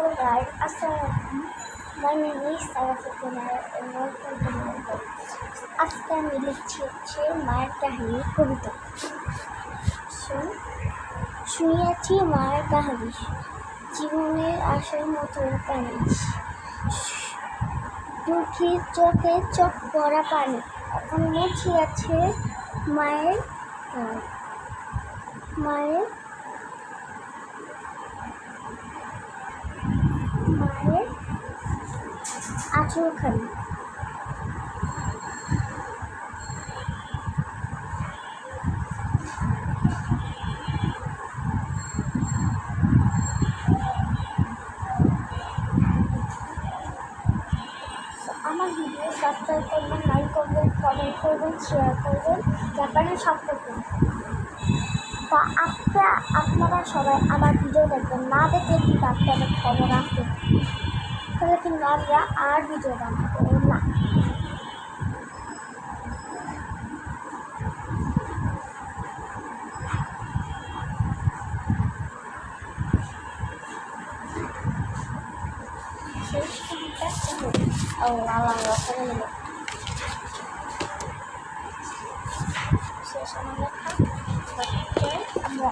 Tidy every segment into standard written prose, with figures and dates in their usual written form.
Hello guys, Assalamualaikum. My name is Sarah Fatimah and welcome to my blog. আজকে আমি লিখছি হচ্ছে মায়ের কাহিনী কবিতা। শুনিয়াছি মায়ের কাহিনী, জীবনের আশার মতো পানি, দুঃখীর চোখে চোখ পড়া পানি, এখন মুছিয়াছে মায়ের মায়ের মায়ের আঁচলখানি। আমার ভিডিও সাবস্ক্রাইব করবেন, লাইক করবেন, কমেন্ট করবেন, শেয়ার করবেন, জাপানের সাপোর্ট করবেন। তা আপনারা সবাই আমার ভিডিও দেখবেন, না দেখে কিন্তু আপনাদের খবর আসবে, তাহলে কিন্তু আমরা আর ভিডিও বানাবো না। শেষ কবিতা করে নেব। শেষ আমার লেখা আমরা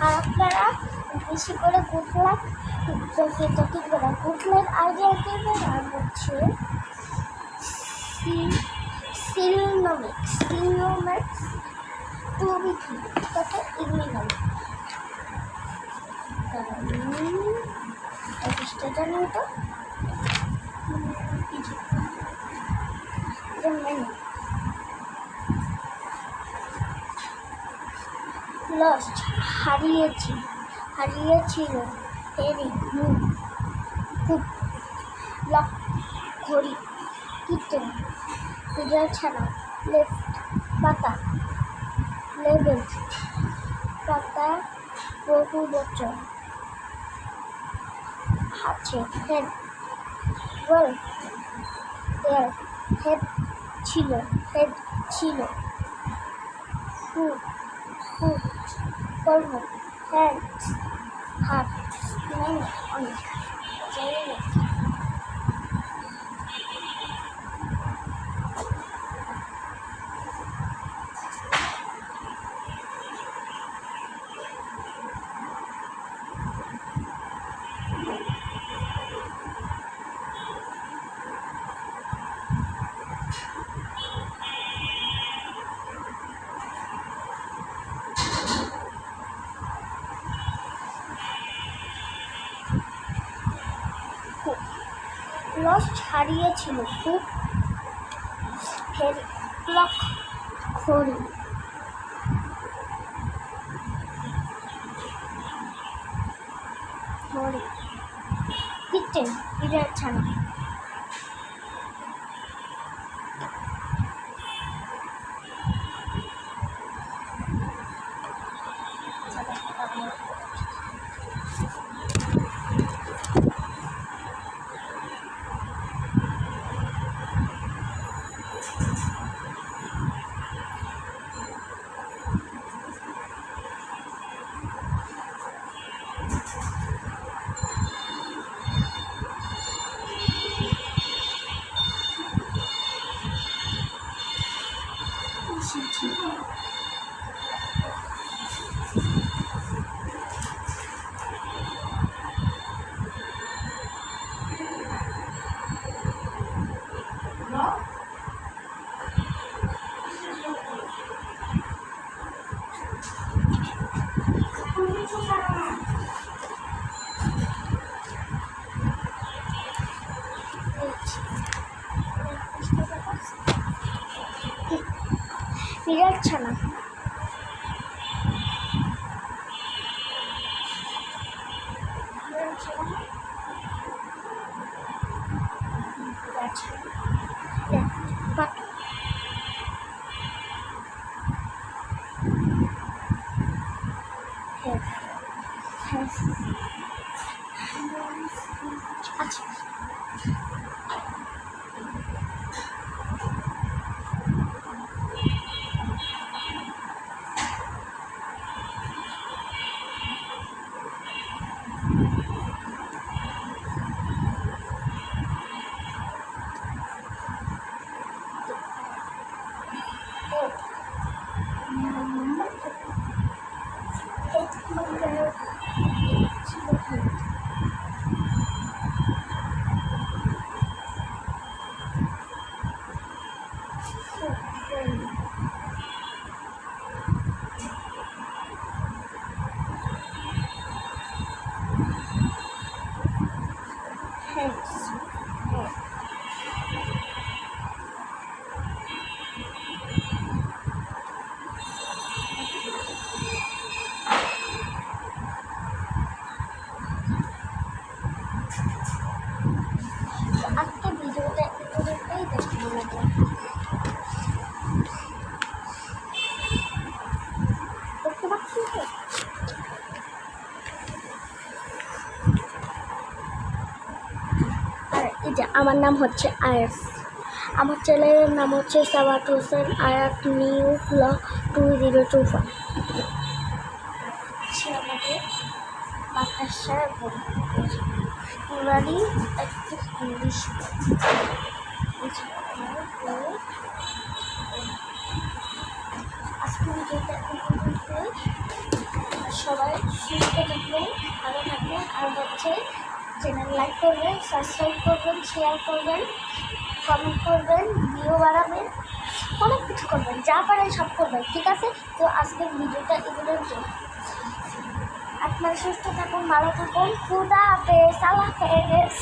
আর আপনারা বেশি করে গুড লাক আইডিয়া দেবেন। আর হচ্ছে সিলোমেক্স টুবিথি তথা ইগনিনাম অফিসটা জানেন তো লস্ট হারিয়েছিল হেরি খুব লক ঘড়ি কিটেন পিজার ছাড়া লেফট পাতা লেবেল পাতা বহু বছর আছে হেড ওয়েল দেয়ার হেড ছিল ফুড কর্ম হ্যান্ডস হাত অনেক লস্ট হারিয়েছিল খুব ক্লক ঘড়ি কিটেন পিজার ছানা পিজার ছানা হ্যাঁ আচ্ছা আজকে ভিডিওটা এতটাই দেখতে লাগে দেখতে পাচ্ছি তো আর এটা আমার নাম হচ্ছে আয়াস আমার চ্যানেলের নাম হচ্ছে সাবাত হোসেন আয়াত নিউ ব্লগ 2025 আমাদের বাতাসায় নুরানি একটু ইংলিশ আজকে ভিডিওটা সবাই সুস্থ থাকবেন ভালো থাকবেন আর হচ্ছে চ্যানেল লাইক করবেন সাবস্ক্রাইব করবেন শেয়ার করবেন কমেন্ট করবেন ভিডিও বাড়াবেন অনেক কিছু করবেন যা পারেন সব করবেন ঠিক আছে তো আজকের ভিডিওটা এগুলোর জন্য আপনারা সুস্থ থাকুন ভালো থাকুন খুদা হাফেজ আল্লাহ হাফেজ